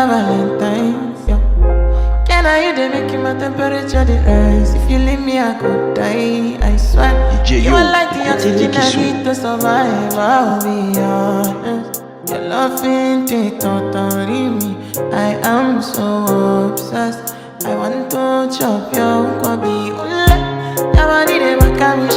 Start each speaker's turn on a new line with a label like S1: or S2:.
S1: my Valentine's, yo. Can I you they make my temperature the rise? If you leave me, I could die, I swear. You are like the oxygen I need to survive, I'll be honest. Your love ain't it, totally me. I am so obsessed. I want to chop your kwabi. Your body, they make me